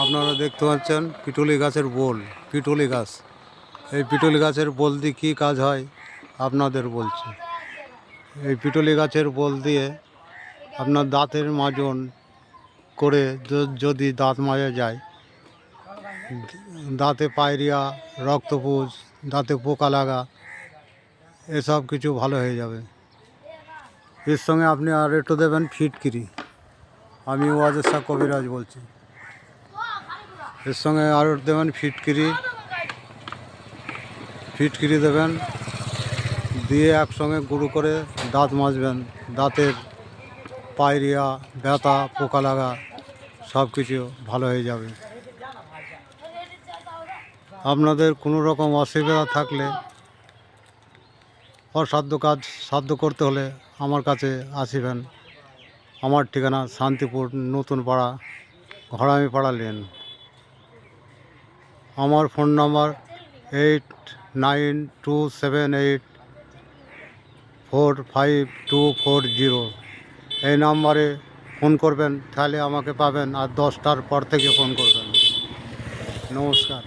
আপনারা দেখতে পাচ্ছেন পিটুলি গাছের বোল। পিটুলি গাছ, এই পিটুলি গাছের বোল দিয়ে কী কাজ হয় আপনাদের বলছি। এই পিটুলি গাছের বোল দিয়ে আপনার দাঁতের মাজন করে যদি দাঁত মাজা যায়, দাঁতে পায়রিয়া, রক্তপুষ, দাঁতে পোকা লাগা, এসব কিছু ভালো হয়ে যাবে। এর সঙ্গে আপনি আর একটু দেবেন ফিটকিরি। আমি ওয়াজেদ শাহ কবিরাজ বলছি। এর সঙ্গে আর দেবেন ফিটকিরি দেবেন, দিয়ে একসঙ্গে গুঁড়ো করে দাঁত মাজবেন। দাঁতের পায়রিয়া, ব্যথা, পোকা লাগা সব কিছু ভালো হয়ে যাবে। আপনাদের কোনো রকম অসুবিধা থাকলে, অসাধ্য কাজ সাধ্য করতে হলে আমার কাছে আসিবেন। আমার ঠিকানা শান্তিপুর নতুন পাড়া, ঘরামি পাড়া লেন। আমার ফোন নাম্বার 8927845240। এই নাম্বারে ফোন করবেন, তাহলে আমাকে পাবেন। আর 10টার পর থেকে ফোন করবেন। নমস্কার।